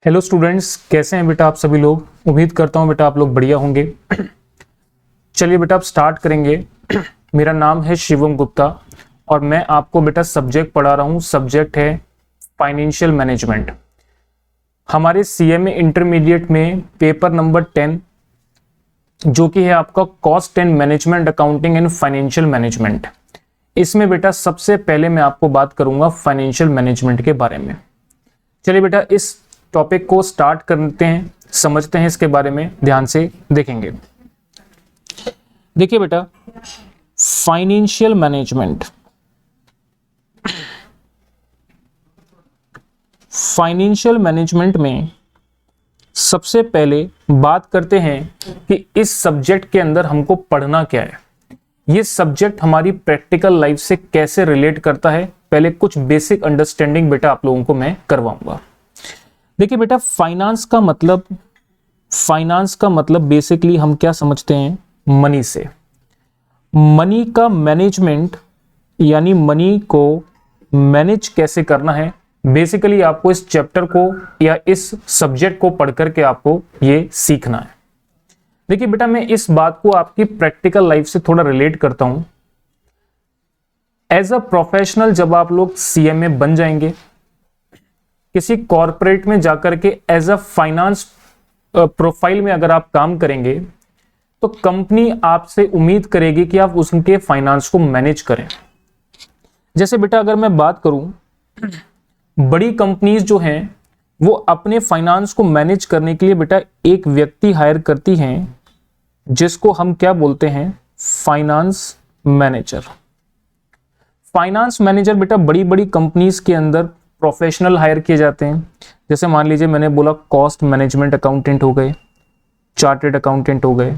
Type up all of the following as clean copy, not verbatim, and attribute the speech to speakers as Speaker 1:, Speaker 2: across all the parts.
Speaker 1: Hello students, कैसे हैं बेटा आप सभी लोग। उम्मीद करता हूं बेटा आप लोग बढ़िया होंगे। चलिए बेटा आप स्टार्ट करेंगे। मेरा नाम है शिवम गुप्ता और मैं आपको बेटा सब्जेक्ट पढ़ा रहा हूं। सब्जेक्ट है फाइनेंशियल मैनेजमेंट। हमारे सीएमए इंटरमीडिएट में पेपर नंबर 10 जो कि है आपका cost and management accounting and financial management. इसमें बेटा सबसे पहले मैं आपको बात करूंगा फाइनेंशियल मैनेजमेंट के बारे में। चलिए बेटा इस टॉपिक को स्टार्ट करते हैं, समझते हैं इसके बारे में, ध्यान से देखेंगे। देखिए बेटा फाइनेंशियल मैनेजमेंट, फाइनेंशियल मैनेजमेंट में सबसे पहले बात करते हैं कि इस सब्जेक्ट के अंदर हमको पढ़ना क्या है। ये सब्जेक्ट हमारी प्रैक्टिकल लाइफ से कैसे रिलेट करता है, पहले कुछ बेसिक अंडरस्टैंडिंग बेटा आप लोगों को मैं करवाऊंगा। देखिए बेटा फाइनेंस का मतलब बेसिकली हम क्या समझते हैं, मनी से। मनी का मैनेजमेंट यानी मनी को मैनेज कैसे करना है, बेसिकली आपको इस चैप्टर को या इस सब्जेक्ट को पढ़ करके आपको ये सीखना है। देखिए बेटा मैं इस बात को आपकी प्रैक्टिकल लाइफ से थोड़ा रिलेट करता हूं। एज अ प्रोफेशनल जब आप लोग सीएमए बन जाएंगे, किसी कॉर्पोरेट में जाकर के एज अ फाइनेंस प्रोफाइल में अगर आप काम करेंगे तो कंपनी आपसे उम्मीद करेगी कि आप उसके फाइनेंस को मैनेज करें। जैसे बेटा अगर मैं बात करूं, बड़ी कंपनीज जो हैं वो अपने फाइनेंस को मैनेज करने के लिए बेटा एक व्यक्ति हायर करती हैं जिसको हम क्या बोलते हैं, फाइनेंस मैनेजर। फाइनेंस मैनेजर बेटा बड़ी बड़ी कंपनीज के अंदर प्रोफेशनल हायर किए जाते हैं। जैसे मान लीजिए मैंने बोला कॉस्ट मैनेजमेंट अकाउंटेंट हो गए, चार्टर्ड अकाउंटेंट हो गए,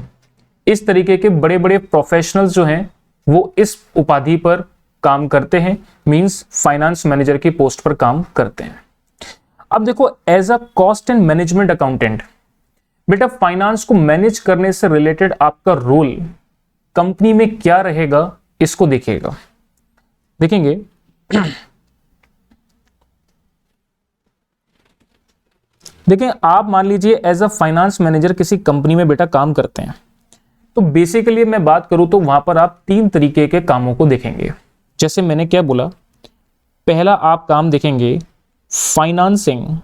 Speaker 1: इस तरीके के बड़े बड़े प्रोफेशनल्स जो हैं वो इस उपाधि पर काम करते हैं, मींस फाइनेंस मैनेजर की पोस्ट पर काम करते हैं। अब देखो as a cost and management accountant बेटा फाइनेंस को मैनेज करने से रिलेटेड आपका रोल कंपनी में क्या रहेगा इसको देखिएगा, देखेंगे। देखें आप मान लीजिए एज अ फाइनेंस मैनेजर किसी कंपनी में बेटा काम करते हैं, तो बेसिकली मैं बात करूं तो वहां पर आप तीन तरीके के कामों को देखेंगे। जैसे मैंने क्या बोला, पहला आप काम देखेंगे फाइनेंसिंग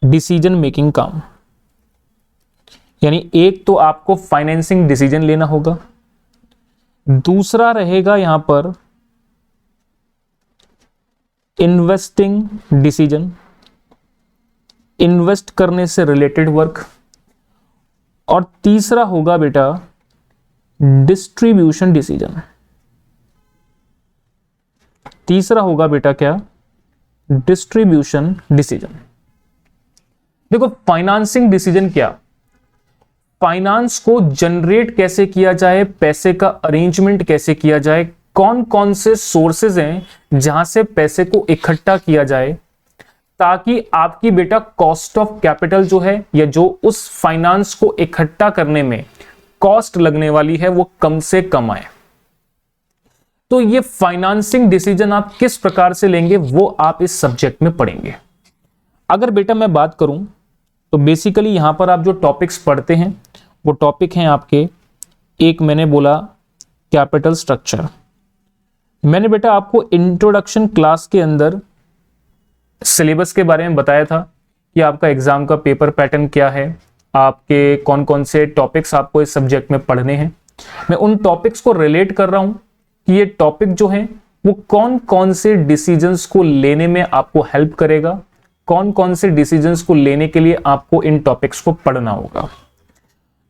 Speaker 1: डिसीजन मेकिंग काम, यानी एक तो आपको फाइनेंसिंग डिसीजन लेना होगा। दूसरा रहेगा यहां पर इन्वेस्टिंग डिसीजन, इन्वेस्ट करने से रिलेटेड वर्क। और तीसरा होगा बेटा डिस्ट्रीब्यूशन डिसीजन। तीसरा होगा बेटा क्या, डिस्ट्रीब्यूशन डिसीजन। देखो फाइनेंसिंग डिसीजन क्या, फाइनेंस को जनरेट कैसे किया जाए, पैसे का अरेंजमेंट कैसे किया जाए, कौन कौन से सोर्सेज हैं जहां से पैसे को इकट्ठा किया जाए ताकि आपकी बेटा कॉस्ट ऑफ कैपिटल जो है या जो उस फाइनेंस को इकट्ठा करने में कॉस्ट लगने वाली है वो कम से कम आए। तो ये फाइनेंसिंग डिसीजन आप किस प्रकार से लेंगे वो आप इस सब्जेक्ट में पढ़ेंगे। अगर बेटा मैं बात करूं तो बेसिकली यहां पर आप जो टॉपिक्स पढ़ते हैं वो टॉपिक हैं आपके, एक मैंने बोला कैपिटल स्ट्रक्चर। मैंने बेटा आपको इंट्रोडक्शन क्लास के अंदर सिलेबस के बारे में बताया था कि आपका एग्जाम का पेपर पैटर्न क्या है, आपके कौन कौन से टॉपिक्स आपको इस सब्जेक्ट में पढ़ने हैं। मैं उन टॉपिक्स को रिलेट कर रहा हूं कि ये टॉपिक जो है वो कौन कौन से डिसीजंस को लेने में आपको हेल्प करेगा, कौन कौन से डिसीजंस को लेने के लिए आपको इन टॉपिक्स को पढ़ना होगा।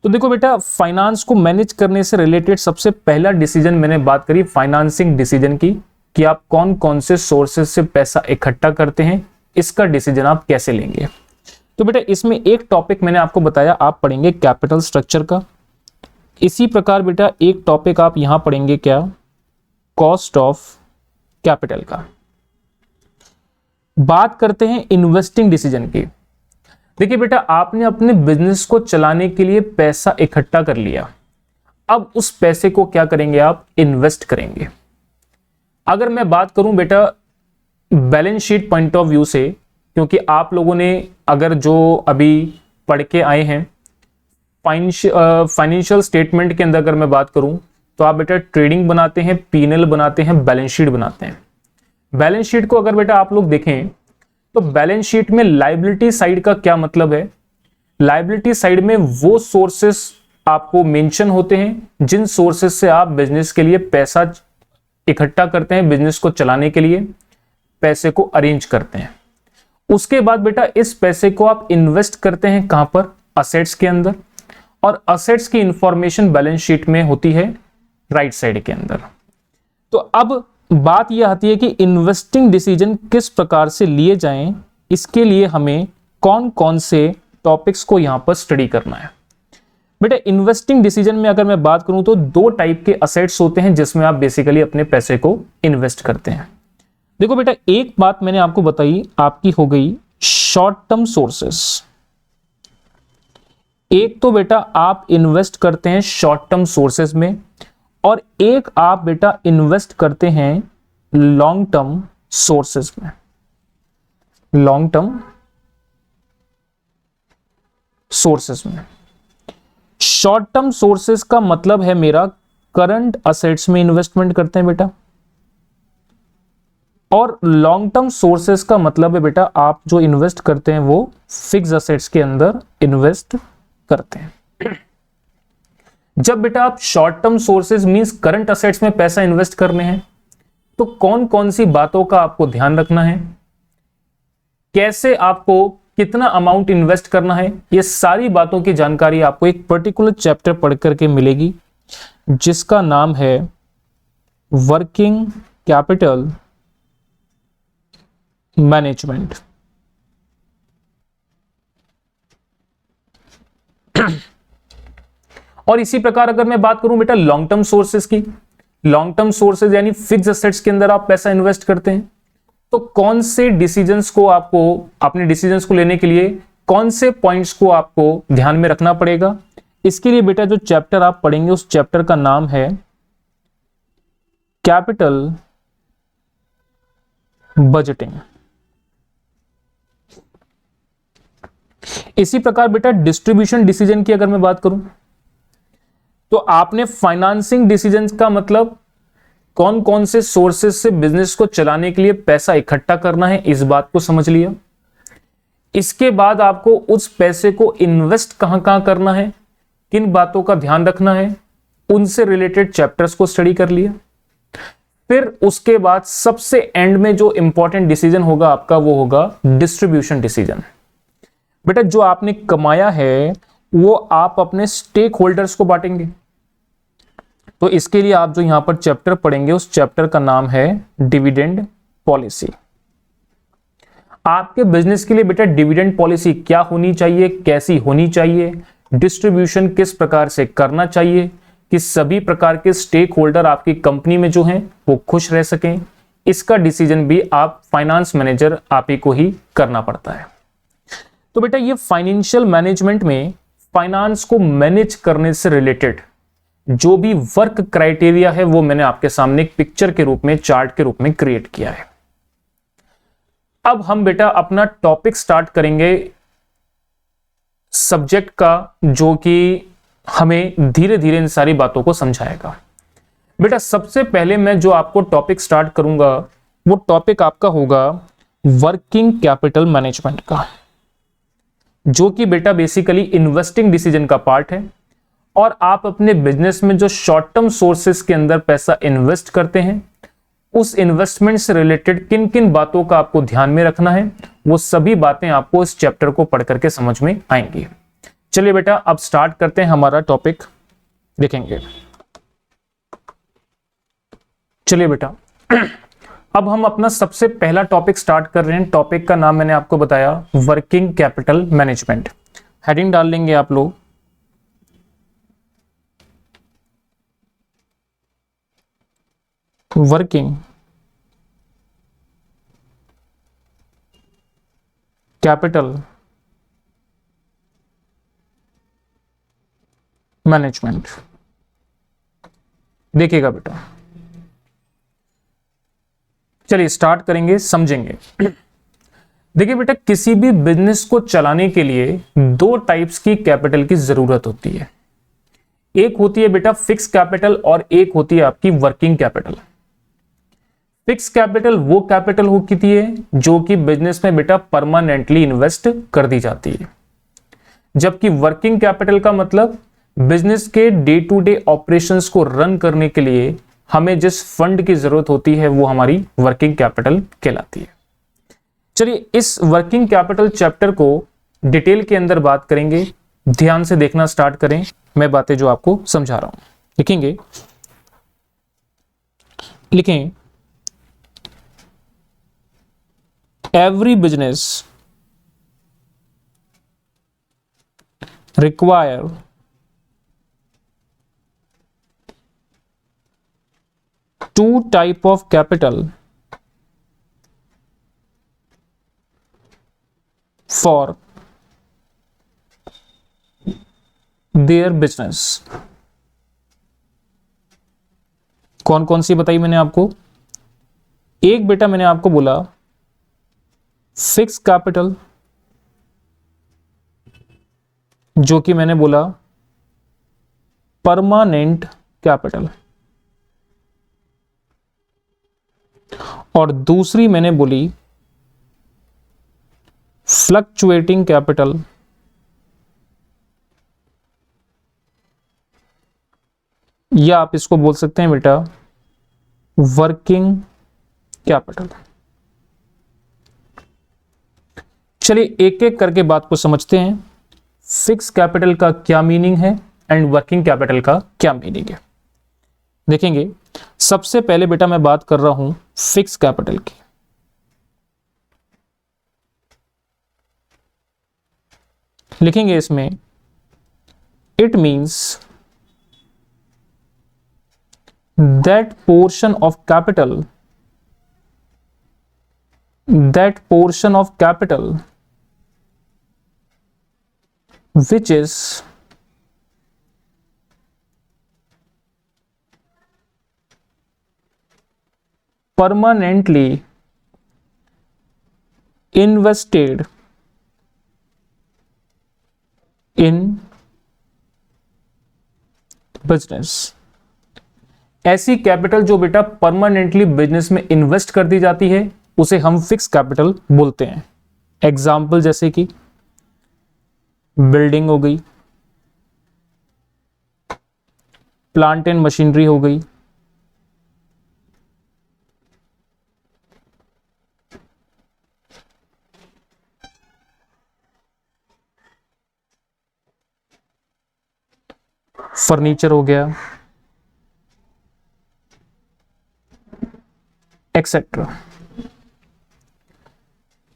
Speaker 1: तो देखो बेटा फाइनेंस को मैनेज करने से रिलेटेड सबसे पहला डिसीजन मैंने बात करी फाइनेंसिंग डिसीजन की, कि आप कौन कौन से सोर्सेज से पैसा इकट्ठा करते हैं, इसका डिसीजन आप कैसे लेंगे। तो बेटा इसमें एक टॉपिक मैंने आपको बताया आप पढ़ेंगे कैपिटल स्ट्रक्चर का। इसी प्रकार बेटा एक टॉपिक आप यहां पढ़ेंगे क्या, कॉस्ट ऑफ कैपिटल का। बात करते हैं इन्वेस्टिंग डिसीजन की। देखिए बेटा आपने अपने बिजनेस को चलाने के लिए पैसा इकट्ठा कर लिया, अब उस पैसे को क्या करेंगे, आप इन्वेस्ट करेंगे। अगर मैं बात करूं बेटा balance sheet point of view से क्योंकि आप लोगों ने अगर जो अभी पढ़ के आए हैं फाइनेंशियल स्टेटमेंट के अंदर अगर मैं बात करूं तो आप बेटा ट्रेडिंग बनाते हैं, P&L बनाते हैं, बैलेंस शीट बनाते हैं। बैलेंस शीट को अगर बेटा आप लोग देखें तो बैलेंस शीट में लायबिलिटी साइड का क्या मतलब है? लायबिलिटी साइड में वो सोर्सेस आपको मेंशन होते हैं जिन सोर्सेस से आप बिजनेस के लिए पैसा इकट्ठा करते हैं, बिजनेस को चलाने के लिए पैसे को अरेंज करते हैं। उसके बाद बेटा इस पैसे को आप इन्वेस्ट करते हैं कहां पर? असेट्स के अंदर, और असेट्स की इंफॉर्मेशन बैलेंस शीट में होती है राइट साइड के अंदर। तो अब बात यह आती है कि इन्वेस्टिंग डिसीजन किस प्रकार से लिए जाएं, इसके लिए हमें कौन कौन से टॉपिक्स को यहां पर स्टडी करना है। बेटा इन्वेस्टिंग डिसीजन में अगर मैं बात करूं तो दो टाइप के असेट्स होते हैं जिसमें आप बेसिकली अपने पैसे को इन्वेस्ट करते हैं। देखो बेटा, एक बात मैंने आपको बताई, आपकी हो गई शॉर्ट टर्म सोर्सेस। एक तो बेटा आप इन्वेस्ट करते हैं शॉर्ट टर्म सोर्सेस में, और एक आप बेटा इन्वेस्ट करते हैं लॉन्ग टर्म सोर्सेस में। लॉन्ग टर्म सोर्सेस में शॉर्ट टर्म सोर्सेस का मतलब है मेरा करंट असेट्स में इन्वेस्टमेंट करते हैं बेटा, और लॉन्ग टर्म सोर्सेस का मतलब है बेटा आप जो इन्वेस्ट करते हैं वो फिक्स असेट्स के अंदर इन्वेस्ट करते हैं। जब बेटा आप short term sources means current assets में पैसा इन्वेस्ट करने हैं तो कौन कौन सी बातों का आपको ध्यान रखना है, कैसे आपको कितना अमाउंट इन्वेस्ट करना है, ये सारी बातों की जानकारी आपको एक पर्टिकुलर चैप्टर पढ़ करके मिलेगी जिसका नाम है वर्किंग कैपिटल मैनेजमेंट। और इसी प्रकार अगर मैं बात करूं बेटा लॉन्ग टर्म सोर्सेज की, लॉन्ग टर्म सोर्सेज यानी फिक्स एसेट्स के अंदर आप पैसा इन्वेस्ट करते हैं, तो कौन से डिसीजंस को आपको अपने डिसीजंस को लेने के लिए कौन से पॉइंट्स को आपको ध्यान में रखना पड़ेगा, इसके लिए बेटा जो चैप्टर आप पढ़ेंगे उस चैप्टर का नाम है कैपिटल बजटिंग। इसी प्रकार बेटा डिस्ट्रीब्यूशन डिसीजन की अगर मैं बात करूं तो आपने फाइनेंसिंग डिसीजंस का मतलब कौन कौन से सोर्सेस से बिजनेस को चलाने के लिए पैसा इकट्ठा करना है, इस बात को समझ लिया। इसके बाद आपको उस पैसे को इन्वेस्ट कहां कहां करना है, किन बातों का ध्यान रखना है, उनसे रिलेटेड चैप्टर्स को स्टडी कर लिया। फिर उसके बाद सबसे एंड में जो इंपॉर्टेंट डिसीजन होगा आपका वो होगा डिस्ट्रीब्यूशन डिसीजन। बेटा जो आपने कमाया है वो आप अपने स्टेक होल्डर्स को बांटेंगे, तो इसके लिए आप जो यहां पर चैप्टर पढ़ेंगे उस चैप्टर का नाम है डिविडेंड पॉलिसी। आपके बिजनेस के लिए बेटा डिविडेंड पॉलिसी क्या होनी चाहिए, कैसी होनी चाहिए, डिस्ट्रीब्यूशन किस प्रकार से करना चाहिए कि सभी प्रकार के स्टेक होल्डर आपकी कंपनी में जो हैं वो खुश रह सकें, इसका डिसीजन भी आप फाइनेंस मैनेजर आप ही को ही करना पड़ता है। तो बेटा ये फाइनेंशियल मैनेजमेंट में फाइनेंस को मैनेज करने से रिलेटेड जो भी वर्क क्राइटेरिया है वो मैंने आपके सामने एक पिक्चर के रूप में, चार्ट के रूप में क्रिएट किया है। अब हम बेटा अपना टॉपिक स्टार्ट करेंगे सब्जेक्ट का, जो कि हमें धीरे धीरे इन सारी बातों को समझाएगा। बेटा सबसे पहले मैं जो आपको टॉपिक स्टार्ट करूंगा वो टॉपिक आपका होगा वर्किंग कैपिटल मैनेजमेंट का, जो कि बेटा बेसिकली इन्वेस्टिंग डिसीजन का पार्ट है। और आप अपने बिजनेस में जो शॉर्ट टर्म सोर्सेस के अंदर पैसा इन्वेस्ट करते हैं उस इन्वेस्टमेंट से रिलेटेड किन किन बातों का आपको ध्यान में रखना है, वो सभी बातें आपको इस चैप्टर को पढ़ करके समझ में आएंगी। चलिए बेटा अब स्टार्ट करते हैं हमारा टॉपिक देखेंगे। चलिए बेटा अब हम अपना सबसे पहला टॉपिक स्टार्ट कर रहे हैं। टॉपिक का नाम मैंने आपको बताया वर्किंग कैपिटल मैनेजमेंट। हेडिंग डाल लेंगे आप लोग, वर्किंग कैपिटल मैनेजमेंट। देखिएगा बेटा, चलिए स्टार्ट करेंगे, समझेंगे। देखिए बेटा, किसी भी बिजनेस को चलाने के लिए दो टाइप्स की कैपिटल की जरूरत होती है। एक होती है बेटा फिक्स कैपिटल और एक होती है आपकी वर्किंग कैपिटल। फिक्स कैपिटल वो कैपिटल होती है जो कि बिजनेस में बेटा परमानेंटली इन्वेस्ट कर दी जाती है, जबकि वर्किंग कैपिटल का मतलब बिजनेस के डे टू डे ऑपरेशंस को रन करने के लिए हमें जिस फंड की जरूरत होती है वो हमारी वर्किंग कैपिटल कहलाती है। चलिए इस वर्किंग कैपिटल चैप्टर को डिटेल के अंदर बात करेंगे, ध्यान से देखना स्टार्ट करें, मैं बातें जो आपको समझा रहा हूं। लिखें every business require two type of capital for their business। कौन कौन सी बताई मैंने आपको? एक बेटा मैंने आपको बोला फिक्स कैपिटल, जो कि मैंने बोला परमानेंट कैपिटल, और दूसरी मैंने बोली फ्लक्चुएटिंग कैपिटल, या आप इसको बोल सकते हैं बेटा वर्किंग कैपिटल। चलिए एक एक करके बात को समझते हैं, फिक्स कैपिटल का क्या मीनिंग है एंड वर्किंग कैपिटल का क्या मीनिंग है। देखेंगे सबसे पहले बेटा मैं बात कर रहा हूं फिक्स कैपिटल की। लिखेंगे इसमें it means that portion of capital which is permanently invested in business। ऐसी कैपिटल जो बेटा परमानेंटली बिजनेस में इन्वेस्ट कर दी जाती है उसे हम फिक्स कैपिटल बोलते हैं। एग्जाम्पल जैसे कि बिल्डिंग हो गई, प्लांट एंड मशीनरी हो गई, फर्नीचर हो गया, एक्सेट्रा।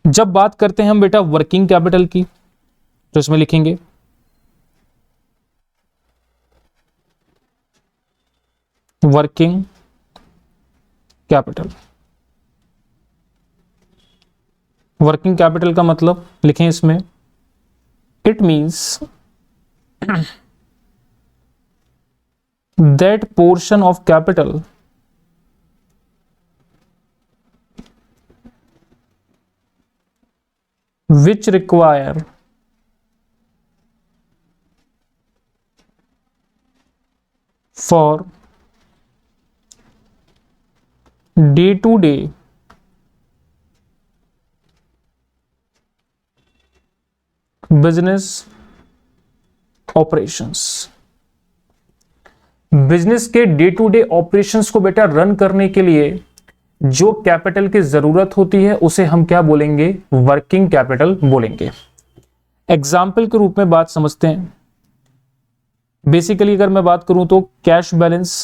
Speaker 1: जब बात करते हैं हम बेटा वर्किंग कैपिटल की तो इसमें लिखेंगे वर्किंग कैपिटल। वर्किंग कैपिटल का मतलब लिखें इसमें it means that portion of capital which require for day to day business operations। Business के डे टू डे ऑपरेशंस को बेटा रन करने के लिए जो कैपिटल की जरूरत होती है उसे हम क्या बोलेंगे? वर्किंग कैपिटल बोलेंगे। एग्जाम्पल के रूप में बात समझते हैं। बेसिकली अगर मैं बात करूं तो कैश बैलेंस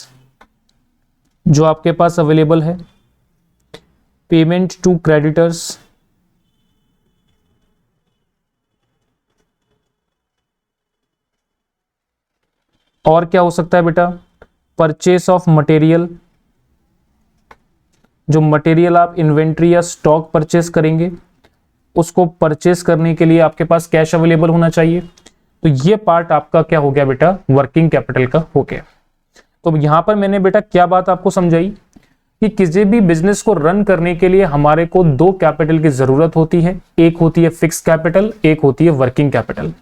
Speaker 1: जो आपके पास अवेलेबल है, पेमेंट टू क्रेडिटर्स, और क्या हो सकता है बेटा? परचेस ऑफ मटेरियल, जो मटेरियल आप इन्वेंट्री या स्टॉक परचेस करेंगे उसको परचेस करने के लिए आपके पास कैश अवेलेबल होना चाहिए। तो ये पार्ट आपका क्या हो गया बेटा? वर्किंग कैपिटल का हो गया। तो यहां पर मैंने बेटा क्या बात आपको समझाई? कि किसी भी बिजनेस को रन करने के लिए हमारे को दो कैपिटल की जरूरत होती है, एक होती है फिक्स कैपिटल, एक होती है वर्किंग कैपिटल।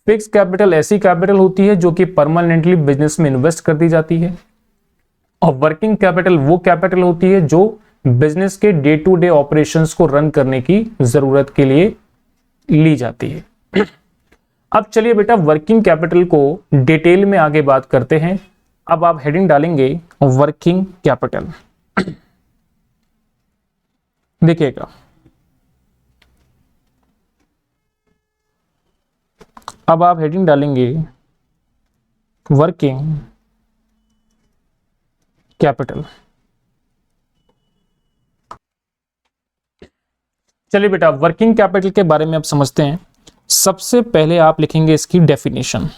Speaker 1: फिक्स कैपिटल ऐसी कैपिटल होती है जो कि परमानेंटली बिजनेस में इन्वेस्ट कर दी जाती है, और वर्किंग कैपिटल वो कैपिटल होती है जो बिजनेस के डे टू डे ऑपरेशंस को रन करने की जरूरत के लिए ली जाती है। अब चलिए बेटा वर्किंग कैपिटल को डिटेल में आगे बात करते हैं। अब आप हेडिंग डालेंगे वर्किंग कैपिटल। देखिएगा, अब आप हेडिंग डालेंगे वर्किंग कैपिटल। चलिए बेटा वर्किंग कैपिटल के बारे में अब समझते हैं। सबसे पहले आप लिखेंगे इसकी डेफिनेशन।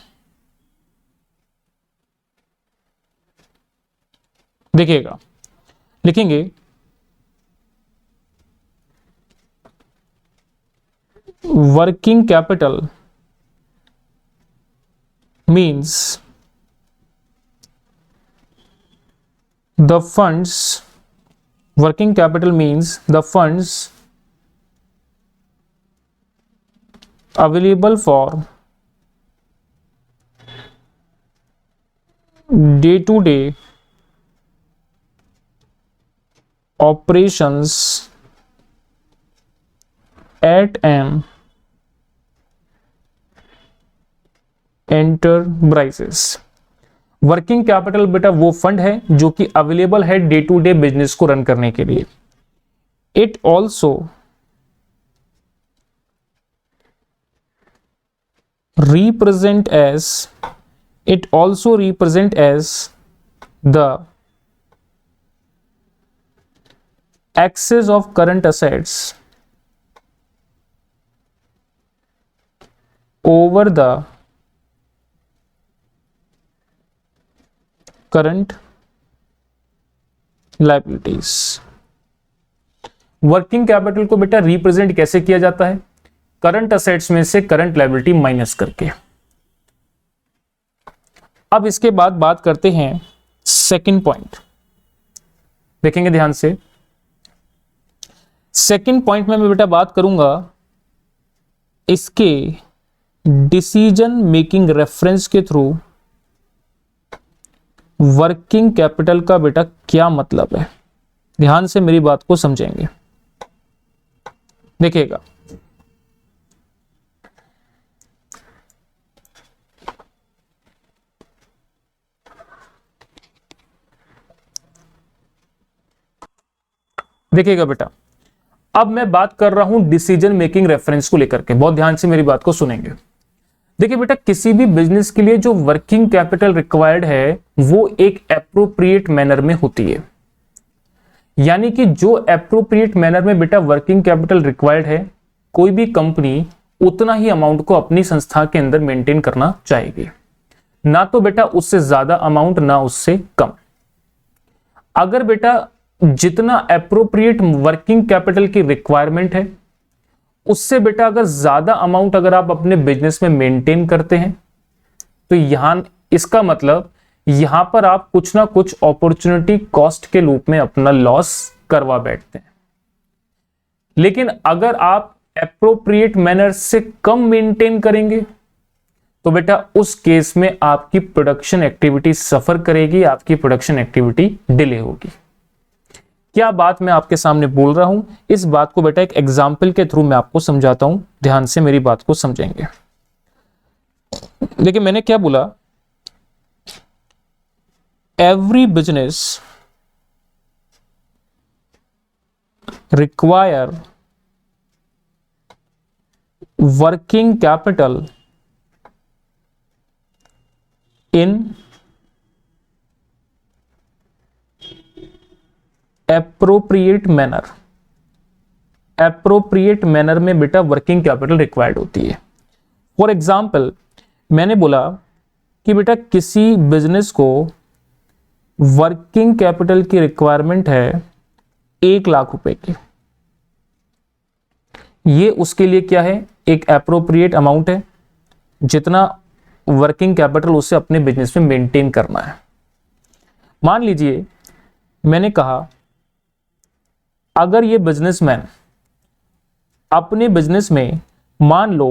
Speaker 1: देखिएगा, लिखेंगे working capital means the funds, working capital means the funds available for day to day operations at an enterprises। Working capital बेटा वो फंड है जो कि अवेलेबल है डे टू डे बिजनेस को रन करने के लिए। It also represent as the excess of current assets over the current liabilities। Working capital को बेटा रिप्रेजेंट कैसे किया जाता है? करंट असेट्स में से करंट लायबिलिटी माइनस करके। अब इसके बाद बात करते हैं सेकंड पॉइंट। देखेंगे ध्यान से, सेकंड पॉइंट में मैं बेटा बात करूंगा इसके डिसीजन मेकिंग रेफरेंस के थ्रू वर्किंग कैपिटल का बेटा क्या मतलब है। ध्यान से मेरी बात को समझेंगे। देखिएगा, देखिएगा बेटा, अब मैं बात कर रहा हूं डिसीजन मेकिंग रेफरेंस को लेकर के। बहुत ध्यान से मेरी बात को सुनेंगे। देखिए बेटा, किसी भी बिजनेस के लिए जो वर्किंग कैपिटल रिक्वायर्ड है वो एक एप्रोप्रिएट मैनर में होती है। यानी कि जो एप्रोप्रिएट मैनर में बेटा वर्किंग कैपिटल रिक्वायर्ड है, कोई भी कंपनी उतना ही अमाउंट को अपनी संस्था के अंदर मेंटेन करना चाहेगी, ना तो बेटा उससे ज्यादा अमाउंट ना उससे कम। अगर बेटा जितना एप्रोप्रिएट वर्किंग कैपिटल की रिक्वायरमेंट है उससे बेटा अगर ज्यादा अमाउंट अगर आप अपने बिजनेस में मेंटेन करते हैं तो यहां इसका मतलब यहां पर आप कुछ ना कुछ अपॉर्चुनिटी कॉस्ट के रूप में अपना लॉस करवा बैठते हैं। लेकिन अगर आप एप्रोप्रिएट मैनर से कम मेंटेन करेंगे तो बेटा उस केस में आपकी प्रोडक्शन एक्टिविटी सफर करेगी, आपकी प्रोडक्शन एक्टिविटी डिले होगी। क्या बात मैं आपके सामने बोल रहा हूं, इस बात को बेटा एक एग्जाम्पल के थ्रू मैं आपको समझाता हूं। ध्यान से मेरी बात को समझेंगे। देखिए मैंने क्या बोला, every business require working capital in appropriate manner. Appropriate manner में बेटा वर्किंग कैपिटल रिक्वायर्ड होती है। फॉर एग्जाम्पल मैंने बोला कि बेटा किसी बिजनेस को वर्किंग कैपिटल की रिक्वायरमेंट है 1 लाख रुपए की। ये उसके लिए क्या है, एक एप्रोप्रिएट अमाउंट है जितना वर्किंग कैपिटल उसे अपने बिजनेस में मेंटेन करना है। मान लीजिए मैंने कहा अगर ये बिजनेसमैन अपने बिजनेस में मान लो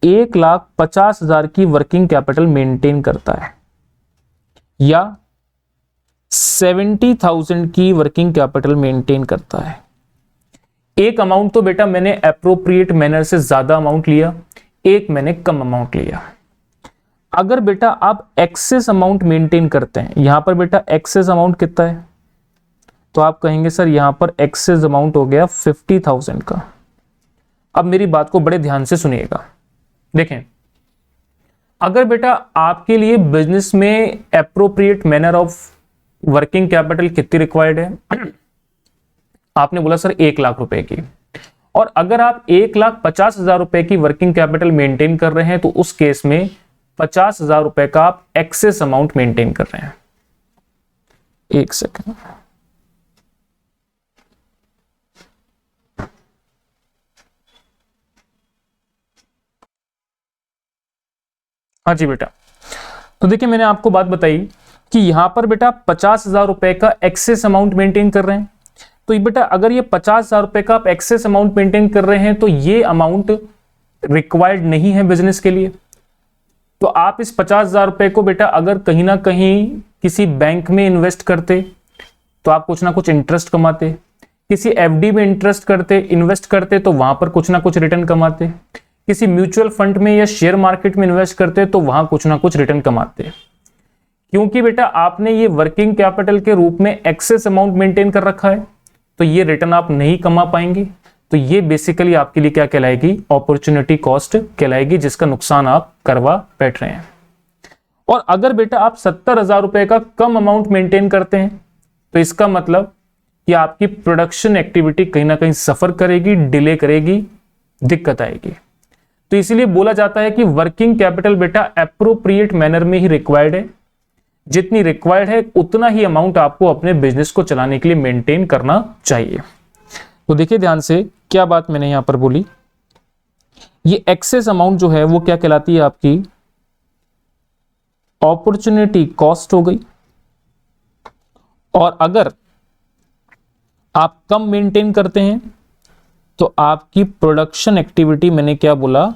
Speaker 1: 1,50,000 की वर्किंग कैपिटल मेंटेन करता है या 70,000 की वर्किंग कैपिटल मेंटेन करता है। एक अमाउंट तो बेटा मैंने एप्रोप्रिएट मैनर से ज्यादा अमाउंट लिया, एक मैंने कम अमाउंट लिया। अगर बेटा आप एक्सेस अमाउंट मेंटेन करते हैं, यहां पर बेटा एक्सेस अमाउंट कितना है, तो आप कहेंगे सर यहां पर एक्सेस अमाउंट हो गया 50,000 का। अब मेरी बात को बड़े ध्यान से सुनिएगा, देखें अगर बेटा आपके लिए बिजनेस में appropriate manner of working capital कितनी रिक्वायर्ड है, आपने बोला सर 1,00,000 रुपए की, और अगर आप 1,50,000 रुपए की वर्किंग कैपिटल मेंटेन कर रहे हैं तो उस केस में 50,000 रुपए का आप एक्सेस अमाउंट मेंटेन कर रहे हैं। एक सेकंड, हाँ जी बेटा, तो देखिए मैंने आपको बात बताई कि यहां पर बेटा 50,000 रुपए का एक्सेस अमाउंट मेंटेन कर रहे हैं। तो ये बेटा अगर ये 50,000 रुपए का आप एक्सेस अमाउंट मेंटेन कर रहे हैं तो ये अमाउंट रिक्वायर्ड नहीं है बिजनेस के लिए। तो आप इस 50,000 रुपए को बेटा अगर कहीं ना कहीं किसी बैंक में इन्वेस्ट करते तो आप कुछ ना कुछ इंटरेस्ट कमाते, किसी एफडी में इन्वेस्ट करते तो वहां पर कुछ ना कुछ रिटर्न कमाते, किसी म्यूचुअल फंड में या शेयर मार्केट में इन्वेस्ट करते तो वहां कुछ ना कुछ रिटर्न कमाते। क्योंकि बेटा आपने ये वर्किंग कैपिटल के रूप में एक्सेस अमाउंट मेंटेन कर रखा है तो ये रिटर्न आप नहीं कमा पाएंगे। तो ये बेसिकली आपके लिए क्या कहलाएगी, अपॉर्चुनिटी कॉस्ट कहलाएगी, जिसका नुकसान आप करवा बैठ रहे हैं। और अगर बेटा आप 70,000 रुपए का कम अमाउंट मेंटेन करते हैं तो इसका मतलब कि आपकी प्रोडक्शन एक्टिविटी कहीं ना कहीं सफर करेगी, डिले करेगी, दिक्कत आएगी। तो इसीलिए बोला जाता है कि वर्किंग कैपिटल बेटा एप्रोप्रिएट मैनर में ही रिक्वायर्ड है, जितनी रिक्वायर्ड है उतना ही अमाउंट आपको अपने बिजनेस को चलाने के लिए मेंटेन करना चाहिए। तो देखिए ध्यान से क्या बात मैंने यहां पर बोली, ये एक्सेस अमाउंट जो है वो क्या कहलाती है, आपकी अपॉर्चुनिटी कॉस्ट हो गई। और अगर आप कम मेंटेन करते हैं तो आपकी प्रोडक्शन एक्टिविटी मैंने क्या बोला,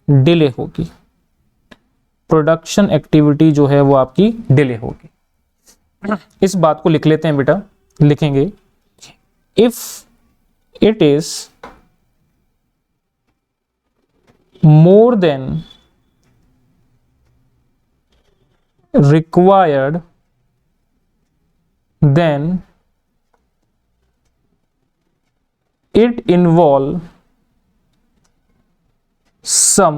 Speaker 1: डिले होगी, प्रोडक्शन एक्टिविटी जो है वो आपकी डिले होगी। इस बात को लिख लेते हैं बेटा, लिखेंगे if it is more than required then it involve some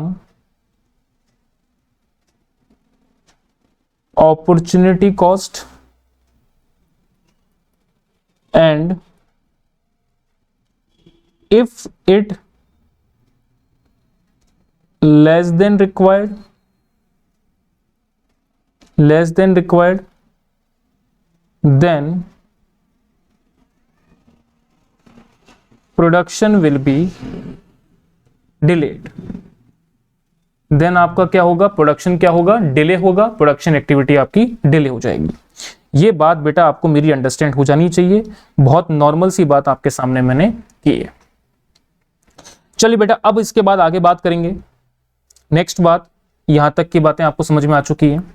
Speaker 1: opportunity cost and if it less than required then production will be delayed. Then आपका क्या होगा, प्रोडक्शन क्या होगा, डिले होगा, प्रोडक्शन एक्टिविटी आपकी डिले हो जाएगी। ये बात बेटा आपको मेरी अंडरस्टैंड हो जानी चाहिए, बहुत नॉर्मल सी बात आपके सामने मैंने की है। चलिए बेटा अब इसके बाद आगे बात करेंगे। नेक्स्ट बात, यहां तक की बातें आपको समझ में आ चुकी हैं,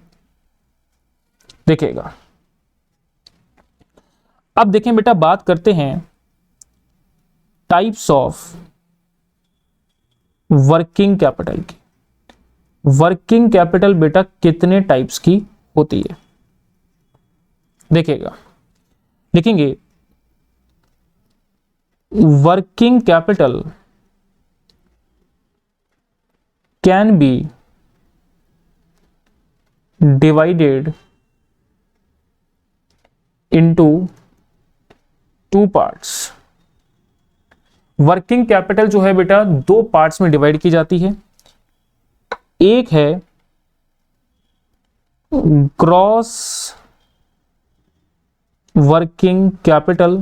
Speaker 1: देखिएगा। अब देखें बेटा, बात करते हैं टाइप्स ऑफ वर्किंग कैपिटल की। वर्किंग कैपिटल बेटा कितने टाइप्स की होती है, देखिएगा, लिखेंगे working capital can be divided into two parts. Working capital जो है बेटा दो पार्ट्स में डिवाइड की जाती है। एक है ग्रॉस वर्किंग कैपिटल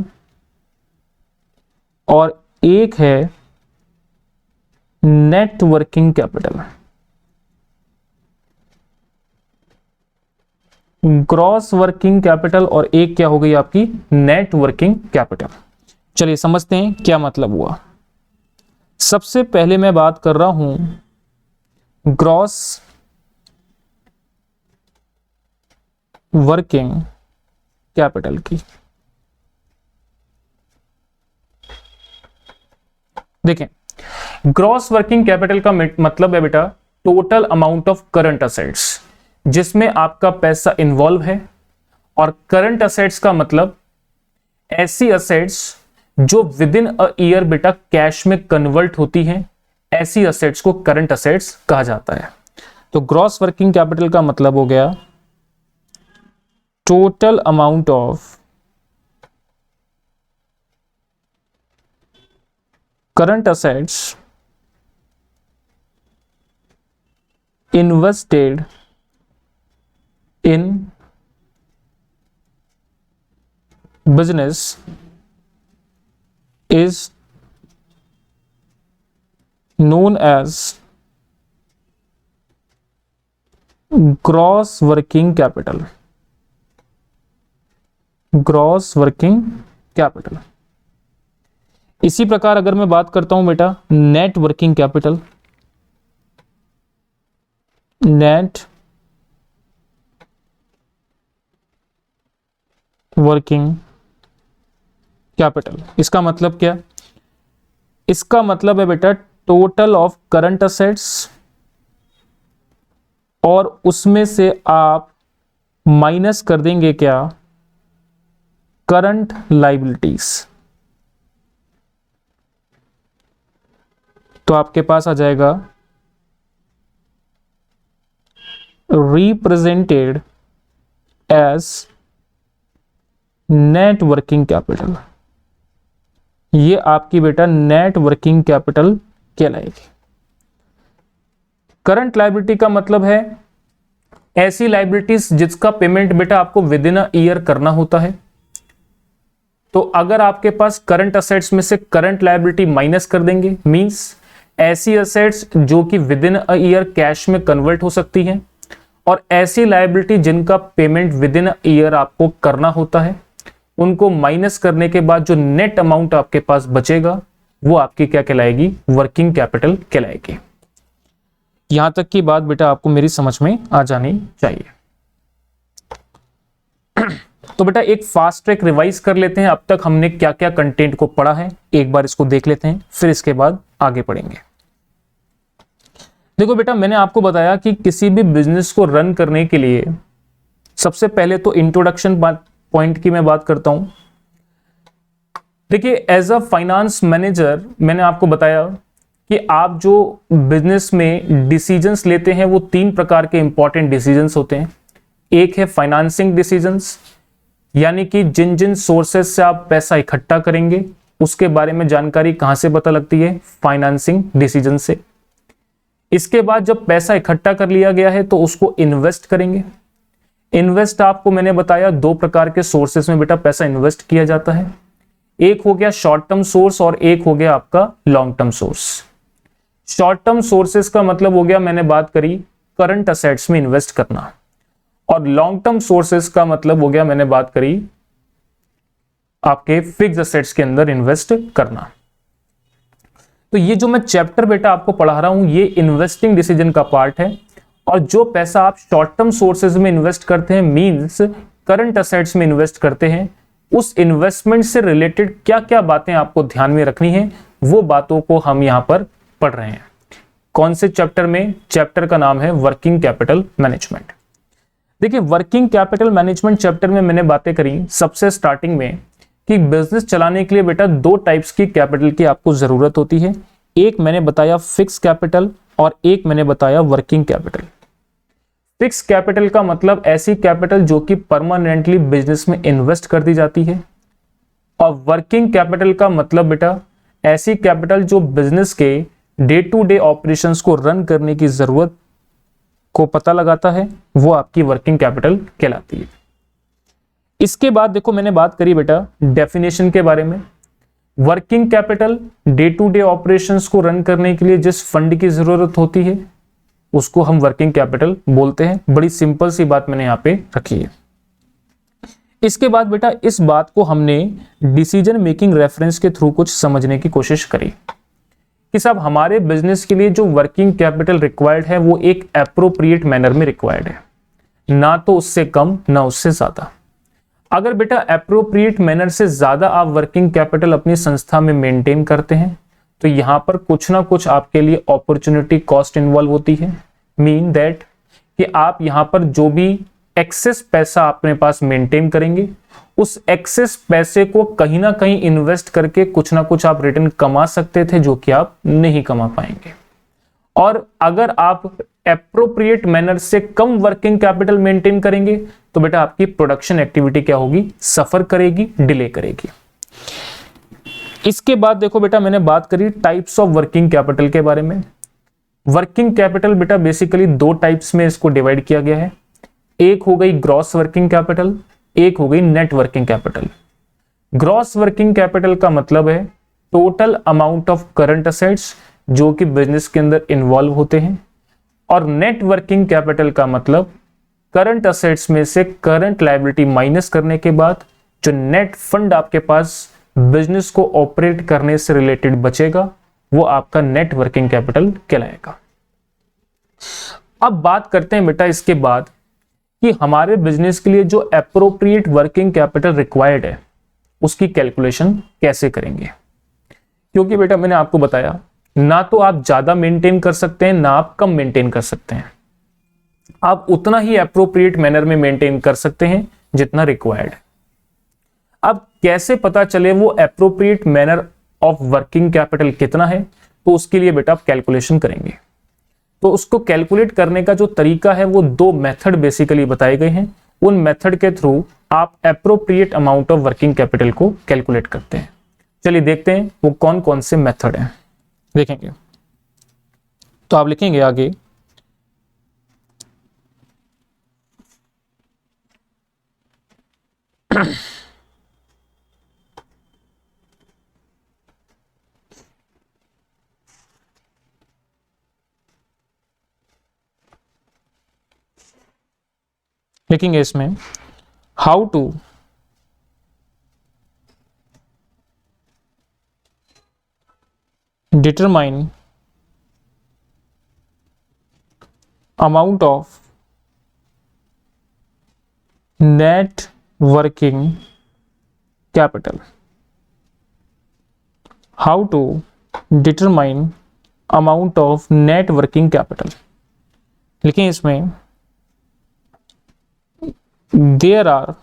Speaker 1: और एक है net working capital. Gross working capital और एक क्या हो गई आपकी नेट वर्किंग कैपिटल। चलिए समझते हैं क्या मतलब हुआ। सबसे पहले मैं बात कर रहा हूं ग्रॉस वर्किंग कैपिटल की। देखें, ग्रॉस वर्किंग कैपिटल का मतलब है बेटा total amount of current assets, जिसमें आपका पैसा इन्वॉल्व है। और करंट असेट्स का मतलब ऐसी असेट्स जो विद इन अ ईयर बेटा कैश में कन्वर्ट होती हैं, ऐसी असेट्स को करंट असेट्स कहा जाता है। तो ग्रॉस वर्किंग कैपिटल का मतलब हो गया total amount of current assets invested in business is known as gross working capital. Gross working capital. इसी प्रकार अगर मैं बात करता हूं बेटा net working capital, net working capital, इसका मतलब क्या? इसका मतलब है बेटा टोटल ऑफ करंट असेट्स और उसमें से आप माइनस कर देंगे क्या करंट लायबिलिटीज। तो आपके पास आ जाएगा represented as net working capital. ये आपकी बेटा नेट वर्किंग कैपिटल कहलाएगी। करंट लायबिलिटी का मतलब है ऐसी लायबिलिटीज जिसका पेमेंट बेटा आपको विद इन अ ईयर करना होता है। तो अगर आपके पास करंट असेट्स में से करंट लायबिलिटी माइनस कर देंगे, मींस ऐसी असेट्स जो कि with in a year cash में कन्वर्ट हो सकती हैं और ऐसी लायबिलिटी जिनका payment with in a year आपको करना होता है, उनको माइनस करने के बाद जो नेट अमाउंट आपके पास बचेगा वो आपकी क्या कहलाएगी? वर्किंग कैपिटल कहलाएगी। यहां तक की बात बेटा आपको मेरी समझ में आ जानी चाहिए। तो बेटा एक फास्ट ट्रैक रिवाइज कर लेते हैं, अब तक हमने क्या क्या कंटेंट को पढ़ा है, एक बार इसको देख लेते हैं, फिर इसके बाद आगे पढ़ेंगे। देखो बेटा मैंने आपको बताया कि किसी भी बिजनेस को रन करने के लिए सबसे पहले तो इंट्रोडक्शन पॉइंट की मैं बात करता हूं। देखिए एज अ फाइनेंस मैनेजर मैंने आपको बताया कि आप जो बिजनेस में डिसीजंस लेते हैं वो 3 प्रकार के इंपॉर्टेंट डिसीजंस होते हैं। एक है फाइनेंसिंग डिसीजंस, यानी कि जिन जिन सोर्सेस से आप पैसा इकट्ठा करेंगे उसके बारे में जानकारी कहां से पता लगती है? फाइनेंसिंग डिसीजन से। इसके बाद जब पैसा इकट्ठा कर लिया गया है तो उसको इन्वेस्ट करेंगे। इन्वेस्ट आपको मैंने बताया 2 प्रकार के सोर्सेस में बेटा पैसा इन्वेस्ट किया जाता है, एक हो गया शॉर्ट टर्म सोर्स और एक हो गया आपका long term source. Short term sources का मतलब हो गया, मैंने बात करी करंट असेट्स में इन्वेस्ट करना, और लॉन्ग टर्म सोर्सेस का मतलब हो गया, मैंने बात करी आपके फिक्स असेट्स के अंदर इन्वेस्ट करना। तो ये जो मैं चैप्टर बेटा आपको पढ़ा रहा हूं ये इन्वेस्टिंग डिसीजन का पार्ट है, और जो पैसा आप शॉर्ट टर्म सोर्सेज में इन्वेस्ट करते हैं, मींस करंट असेट्स में इन्वेस्ट करते हैं, उस इन्वेस्टमेंट से रिलेटेड क्या क्या बातें आपको ध्यान में रखनी है वो बातों को हम यहां पर पढ़ रहे हैं। कौन से चैप्टर में? चैप्टर का नाम है वर्किंग कैपिटल मैनेजमेंट। देखिए वर्किंग कैपिटल मैनेजमेंट चैप्टर में मैंने बातें करी सबसे स्टार्टिंग में कि बिजनेस चलाने के लिए बेटा 2 टाइप्स की कैपिटल की आपको जरूरत होती है। एक मैंने बताया फिक्स कैपिटल और एक मैंने बताया वर्किंग कैपिटल। फिक्स कैपिटल का मतलब ऐसी कैपिटल जो कि परमानेंटली बिजनेस में इन्वेस्ट कर दी जाती है, और वर्किंग कैपिटल का मतलब बेटा ऐसी कैपिटल जो बिजनेस के डे टू डे ऑपरेशंस को रन करने की जरूरत को पता लगाता है, वो आपकी वर्किंग कैपिटल कहलाती है। इसके बाद देखो मैंने बात करी बेटा डेफिनेशन के बारे में। Working capital day to day operations को रन करने के लिए जिस फंड की जरूरत होती है उसको हम वर्किंग कैपिटल बोलते हैं। बड़ी सिंपल सी बात मैंने यहाँ पे रखी है। इसके बाद बेटा इस बात को हमने डिसीजन मेकिंग रेफरेंस के थ्रू कुछ समझने की कोशिश करी कि साहब हमारे बिजनेस के लिए जो वर्किंग कैपिटल रिक्वायर्ड है वो एक एप्रोप्रिएट मैनर में रिक्वायर्ड है, ना तो उससे कम ना उससे ज्यादा। अगर बेटा एप्रोप्रिएट मैनर से ज्यादा आप वर्किंग कैपिटल अपनी संस्था में मेंटेन करते हैं तो यहां पर कुछ ना कुछ आपके लिए अपॉर्चुनिटी कॉस्ट इन्वॉल्व होती है। मीन दैट कि आप यहां पर जो भी एक्सेस पैसा अपने पास मेंटेन करेंगे उस एक्सेस पैसे को कहीं ना कहीं इन्वेस्ट करके कुछ ना कुछ आप रिटर्न कमा सकते थे जो कि आप नहीं कमा पाएंगे। और अगर आप एप्रोप्रिएट मैनर से कम वर्किंग कैपिटल मेंटेन करेंगे तो बेटा आपकी प्रोडक्शन एक्टिविटी क्या होगी, सफर करेगी, डिले करेगी। इसके बाद देखो बेटा मैंने बात करी टाइप्स ऑफ वर्किंग कैपिटल के बारे में। वर्किंग कैपिटल बेटा बेसिकली दो टाइप्स में इसको डिवाइड किया गया है। एक हो गई ग्रॉस वर्किंग कैपिटल, एक हो गई net working capital. Gross working capital का मतलब है total amount of current assets जो कि बिजनेस के अंदर इन्वॉल्व होते हैं, और नेट वर्किंग कैपिटल का मतलब करंट असेट्स में से करंट लायबिलिटी माइनस करने के बाद जो नेट फंड आपके पास बिजनेस को ऑपरेट करने से रिलेटेड बचेगा वो आपका नेट वर्किंग कैपिटल कहलाएगा। अब बात करते हैं बेटा इसके बाद कि हमारे बिजनेस के लिए जो एप्रोप्रिएट वर्किंग कैपिटल रिक्वायर्ड है उसकी कैलकुलेशन कैसे करेंगे। क्योंकि बेटा मैंने आपको बताया ना तो आप ज्यादा मेंटेन कर सकते हैं ना आप कम मेंटेन कर सकते हैं, आप उतना ही एप्रोप्रिएट मैनर में मेंटेन कर सकते हैं जितना रिक्वायर्ड है। अब कैसे पता चले वो appropriate manner of working capital कितना है, तो उसके लिए बेटा आप कैलकुलेशन करेंगे। तो उसको कैलकुलेट करने का जो तरीका है वो दो मेथड बेसिकली बताए गए हैं। उन मेथड के थ्रू आप appropriate amount of working capital को कैलकुलेट करते हैं। चलिए देखते हैं वो कौन कौन से मेथड हैं, देखेंगे। तो आप लिखेंगे आगे लिखेंगे इसमें how to determine amount of net working capital. How to determine amount of net working capital. लिखें इसमें there are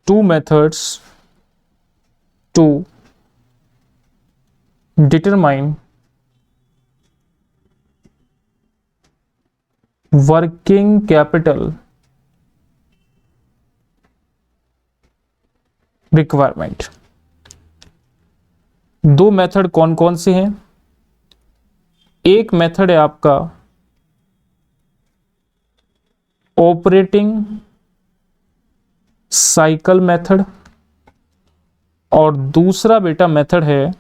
Speaker 1: two methods to determine working capital requirement। दो मेथड कौन कौन से हैं? एक मेथड है आपका ऑपरेटिंग साइकिल मेथड और दूसरा बेटा मेथड है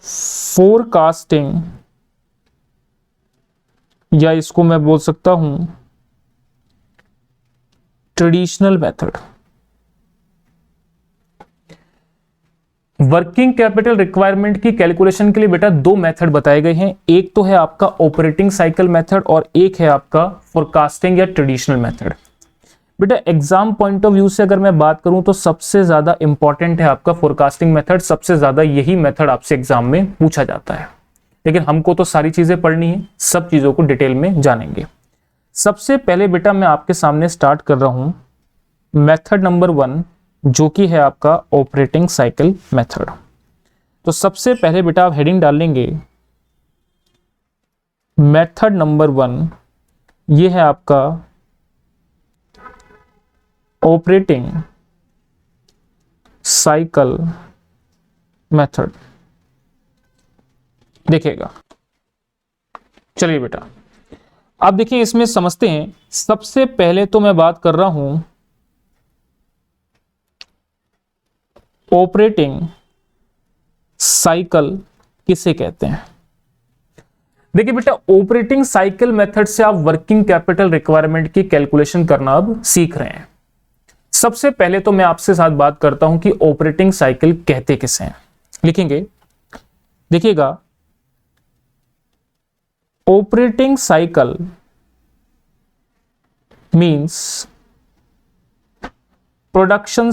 Speaker 1: फोरकास्टिंग, या इसको मैं बोल सकता हूं traditional method. Working capital requirement की कैलकुलेशन के लिए बेटा दो मेथड बताए गए हैं। एक तो है आपका ऑपरेटिंग साइकिल मेथड और एक है आपका फोरकास्टिंग या ट्रेडिशनल मेथड। बेटा एग्जाम पॉइंट ऑफ व्यू से अगर मैं बात करूं तो सबसे ज्यादा इंपॉर्टेंट है आपका फोरकास्टिंग मेथड। सबसे ज्यादा यही मेथड आपसे एग्जाम में पूछा जाता है, लेकिन हमको तो सारी चीजें पढ़नी है, सब चीजों को डिटेल में जानेंगे। सबसे पहले बेटा मैं आपके सामने स्टार्ट कर रहा हूं मेथड नंबर 1 जो कि है आपका ऑपरेटिंग साइकिल मेथड। तो सबसे पहले बेटा आप हेडिंग डाल लेंगे मेथड नंबर 1, ये है आपका ऑपरेटिंग साइकिल मेथड। देखिएगा, चलिए बेटा अब देखिए इसमें समझते हैं। सबसे पहले तो मैं बात कर रहा हूं ऑपरेटिंग साइकिल किसे कहते हैं? देखिए बेटा, ऑपरेटिंग साइकिल मेथड से आप वर्किंग कैपिटल रिक्वायरमेंट की कैलकुलेशन करना अब सीख रहे हैं। सबसे पहले तो मैं आपसे साथ बात करता हूं कि ऑपरेटिंग साइकिल कहते किसे हैं। लिखेंगे, देखिएगा, operating cycle means production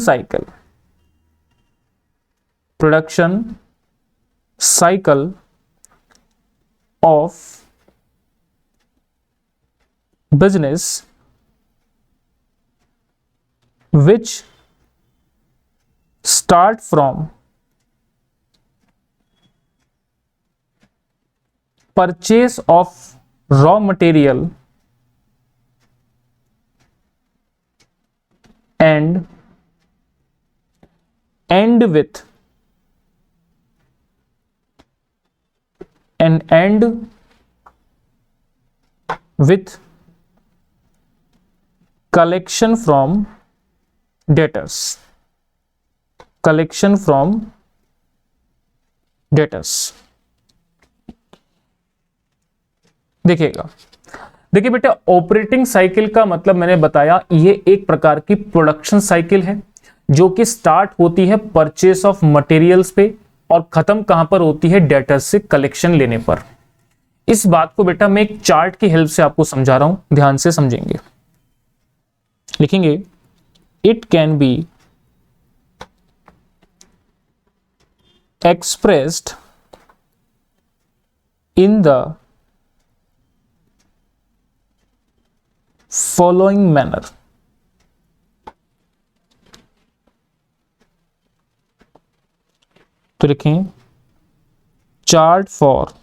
Speaker 1: cycle of business which start from purchase of raw material and end with collection from debtors. देखिएगा, देखिए बेटा, ऑपरेटिंग साइकिल का मतलब मैंने बताया, ये एक प्रकार की प्रोडक्शन साइकिल है जो कि स्टार्ट होती है परचेस ऑफ मटेरियल्स पे और खत्म कहां पर होती है? डेटर्स से कलेक्शन लेने पर। इस बात को बेटा मैं एक चार्ट की हेल्प से आपको समझा रहा हूं, ध्यान से समझेंगे। लिखेंगे, it can be expressed in the following manner. तो लिखें, चार्ट फॉर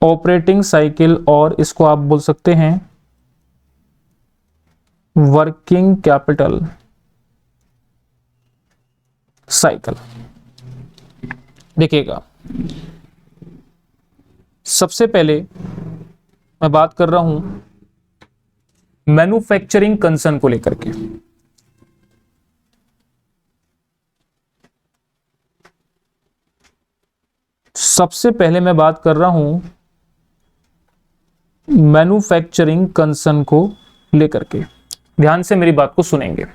Speaker 1: ऑपरेटिंग साइकिल, और इसको आप बोल सकते हैं वर्किंग कैपिटल साइकिल। देखिएगा, सबसे पहले मैं बात कर रहा हूं मैन्युफैक्चरिंग कंसर्न को लेकर के। सबसे पहले मैं बात कर रहा हूं मैन्युफैक्चरिंग कंसर्न को लेकर के। ध्यान से मेरी बात को सुनेंगे।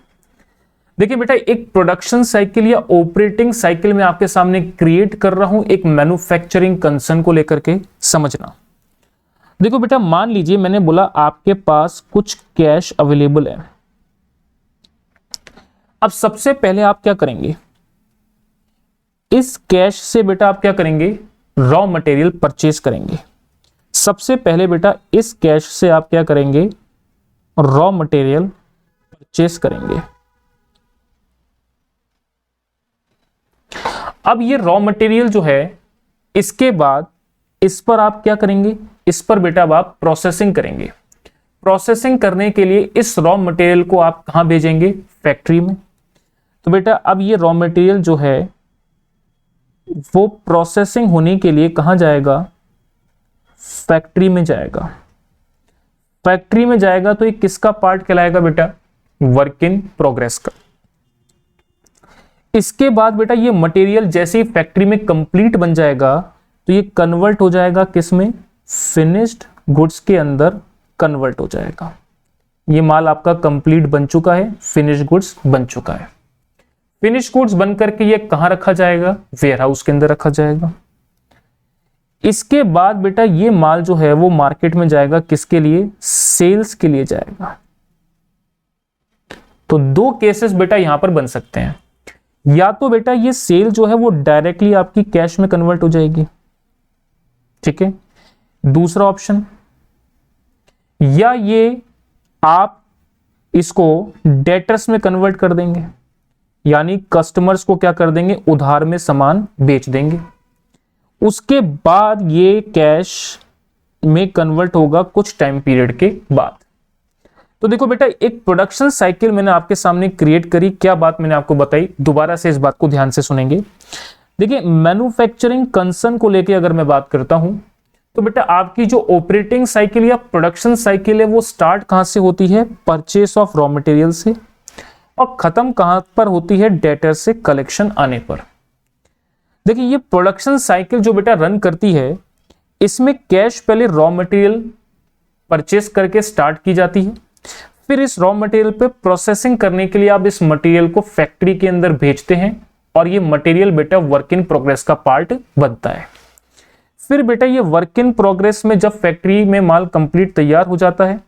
Speaker 1: देखिए बेटा, एक प्रोडक्शन साइकिल या ऑपरेटिंग साइकिल में आपके सामने क्रिएट कर रहा हूं एक मैन्युफैक्चरिंग कंसर्न को लेकर के, समझना। देखो बेटा, मान लीजिए मैंने बोला आपके पास कुछ कैश अवेलेबल है। अब सबसे पहले आप क्या करेंगे? इस कैश से बेटा आप क्या करेंगे? रॉ मटेरियल परचेज करेंगे। सबसे पहले बेटा इस कैश से आप क्या करेंगे? रॉ मटेरियल परचेज करेंगे। अब ये रॉ मटेरियल जो है, इसके बाद इस पर आप क्या करेंगे? इस पर बेटा अब आप प्रोसेसिंग करेंगे। प्रोसेसिंग करने के लिए इस रॉ मटेरियल को आप कहां भेजेंगे? फैक्ट्री में। तो बेटा अब ये रॉ मटेरियल जो है वो प्रोसेसिंग होने के लिए कहां जाएगा? फैक्ट्री में जाएगा। फैक्ट्री में जाएगा तो ये किसका पार्ट कहलाएगा बेटा? वर्क इन प्रोग्रेस का। इसके बाद बेटा ये मटेरियल जैसे ही फैक्ट्री में कंप्लीट बन जाएगा तो ये कन्वर्ट हो जाएगा किस में? फिनिश्ड गुड्स के अंदर कन्वर्ट हो जाएगा। ये माल आपका कंप्लीट बन चुका है, फिनिश्ड गुड्स बन चुका है। फिनिश गुड्स बन करके ये कहां रखा जाएगा? वेयर हाउस के अंदर रखा जाएगा। इसके बाद बेटा ये माल जो है वो मार्केट में जाएगा, किसके लिए? सेल्स के लिए जाएगा। तो दो केसेस बेटा यहां पर बन सकते हैं, या तो बेटा ये सेल जो है वो डायरेक्टली आपकी कैश में कन्वर्ट हो जाएगी, ठीक है, दूसरा ऑप्शन, या ये आप इसको डेटर्स में कन्वर्ट कर देंगे, यानी कस्टमर्स को क्या कर देंगे? उधार में सामान बेच देंगे। उसके बाद ये कैश में कन्वर्ट होगा कुछ टाइम पीरियड के बाद। तो देखो बेटा, एक प्रोडक्शन साइकिल मैंने आपके सामने क्रिएट करी। क्या बात मैंने आपको बताई? दोबारा से इस बात को ध्यान से सुनेंगे। देखिए, मैन्युफैक्चरिंग कंसर्न को लेके अगर मैं बात करता हूं तो बेटा आपकी जो ऑपरेटिंग साइकिल या प्रोडक्शन साइकिल है वो स्टार्ट कहां से होती है? परचेस ऑफ रॉ मटेरियल से। और खत्म कहां पर होती है, डेटर से कलेक्शन आने पर। देखिए ये प्रोडक्शन साइकिल जो बेटा रन करती है, इसमें कैश पहले रॉ मटेरियल परचेस करके स्टार्ट की जाती है, फिर इस रॉ मटेरियल पे प्रोसेसिंग करने के लिए आप इस मटेरियल को फैक्ट्री के अंदर भेजते हैं और ये मटेरियल बेटा वर्क इन प्रोग्रेस का पार्ट बनता है। फिर बेटा ये वर्क इन प्रोग्रेस में जब फैक्ट्री में माल कंप्लीट तैयार हो जाता है,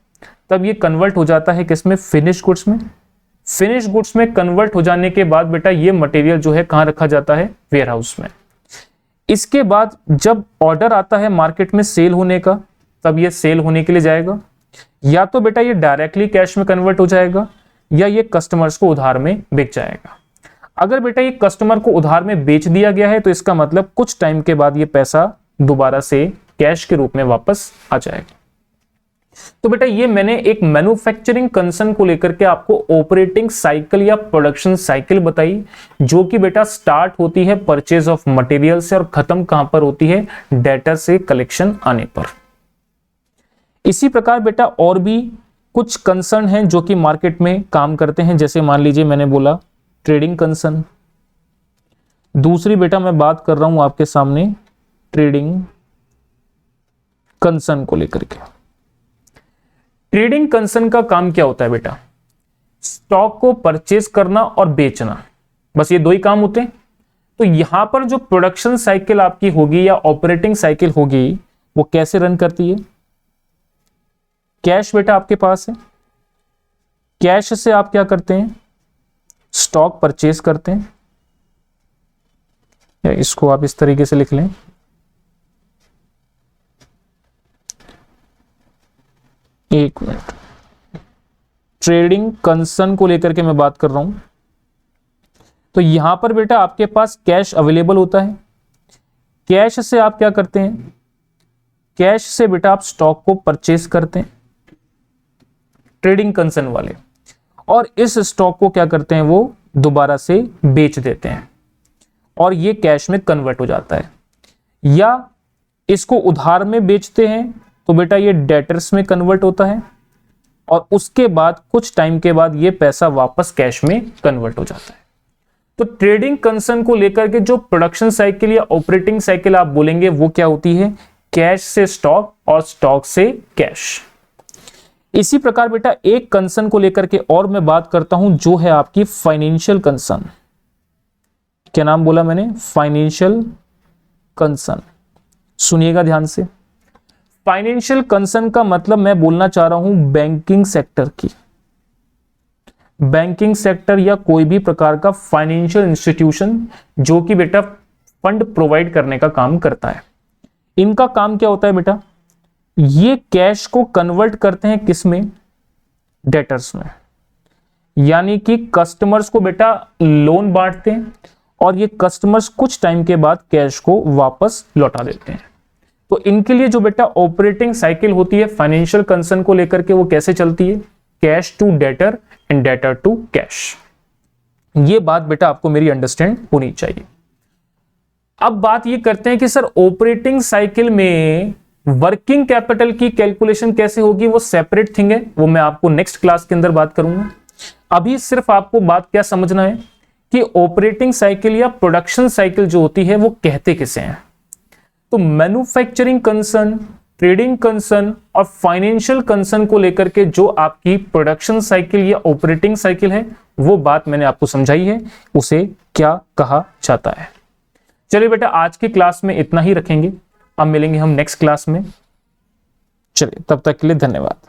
Speaker 1: तब ये कन्वर्ट हो जाता है किसमें, फिनिश गुड्स में। फिनिश गुड्स में कन्वर्ट हो जाने के बाद बेटा ये मटेरियल जो है कहां रखा जाता है, वेयर हाउस में। इसके बाद जब ऑर्डर आता है मार्केट में सेल होने का, तब ये सेल होने के लिए जाएगा, या तो बेटा ये डायरेक्टली कैश में कन्वर्ट हो जाएगा या ये कस्टमर्स को उधार में बेच जाएगा। अगर बेटा ये कस्टमर को उधार में बेच दिया गया है तो इसका मतलब कुछ टाइम के बाद ये पैसा दोबारा से कैश के रूप में वापस आ जाएगा। तो बेटा ये मैंने एक मैन्युफैक्चरिंग कंसर्न को लेकर के आपको ऑपरेटिंग साइकिल या प्रोडक्शन साइकिल बताई, जो कि बेटा स्टार्ट होती है परचेज ऑफ मटेरियल से और खत्म कहां पर होती है, डेटर से कलेक्शन आने पर। इसी प्रकार बेटा और भी कुछ कंसर्न हैं जो कि मार्केट में काम करते हैं, जैसे मान लीजिए मैंने बोला ट्रेडिंग कंसर्न। दूसरी बेटा मैं बात कर रहा हूं आपके सामने ट्रेडिंग कंसर्न को लेकर के। ट्रेडिंग कंसर्न का काम क्या होता है बेटा, स्टॉक को परचेज करना और बेचना, बस ये दो ही काम होते हैं। तो यहां पर जो प्रोडक्शन साइकिल आपकी होगी या ऑपरेटिंग साइकिल होगी वो कैसे रन करती है, कैश बेटा आपके पास है, कैश से आप क्या करते हैं, स्टॉक परचेज करते हैं, या इसको आप इस तरीके से लिख लें, एक मिनट, ट्रेडिंग कंसर्न को लेकर के मैं बात कर रहा हूं। तो यहां पर बेटा आपके पास कैश अवेलेबल होता है, कैश से आप क्या करते हैं, कैश से बेटा आप स्टॉक को परचेज करते हैं ट्रेडिंग कंसर्न वाले, और इस स्टॉक को क्या करते हैं, वो दोबारा से बेच देते हैं और ये कैश में कन्वर्ट हो जाता है। या इसको उधार में बेचते हैं तो बेटा ये डेटर्स में कन्वर्ट होता है और उसके बाद कुछ टाइम के बाद ये पैसा वापस कैश में कन्वर्ट हो जाता है। तो ट्रेडिंग कंसर्न को लेकर के जो प्रोडक्शन साइकिल या ऑपरेटिंग साइकिल आप बोलेंगे वो क्या होती है, कैश से स्टॉक और स्टॉक से कैश। इसी प्रकार बेटा एक कंसर्न को लेकर के और मैं बात करता हूं जो है आपकी फाइनेंशियल कंसर्न। क्या नाम बोला मैंने, फाइनेंशियल कंसर्न। सुनिएगा ध्यान से, फाइनेंशियल कंसर्न का मतलब मैं बोलना चाह रहा हूं बैंकिंग सेक्टर की, बैंकिंग सेक्टर या कोई भी प्रकार का फाइनेंशियल इंस्टीट्यूशन जो कि बेटा फंड प्रोवाइड करने का काम करता है। इनका काम क्या होता है बेटा, ये कैश को कन्वर्ट करते हैं किस में, डेटर्स में, यानी कि कस्टमर्स को बेटा लोन बांटते हैं और ये कस्टमर्स कुछ टाइम के बाद कैश को वापस लौटा देते हैं। तो इनके लिए जो बेटा ऑपरेटिंग साइकिल होती है फाइनेंशियल कंसर्न को लेकर के वो कैसे चलती है, cash to debtor and debtor to cash. ये बात बेटा आपको मेरी अंडरस्टैंड होनी चाहिए। अब बात ये करते हैं कि सर ऑपरेटिंग साइकिल में वर्किंग कैपिटल की कैलकुलेशन कैसे होगी, वो सेपरेट थिंग है, वो मैं आपको नेक्स्ट क्लास के अंदर बात करूंगा। अभी सिर्फ आपको बात क्या समझना है कि ऑपरेटिंग साइकिल या प्रोडक्शन साइकिल जो होती है वो कहते किसे हैं। तो मैन्युफैक्चरिंग कंसर्न, ट्रेडिंग कंसर्न और फाइनेंशियल कंसर्न को लेकर के जो आपकी प्रोडक्शन साइकिल या ऑपरेटिंग साइकिल है वो बात मैंने आपको समझाई है, उसे क्या कहा जाता है। चलिए बेटा आज की क्लास में इतना ही रखेंगे, अब मिलेंगे हम नेक्स्ट क्लास में। चलिए तब तक के लिए धन्यवाद।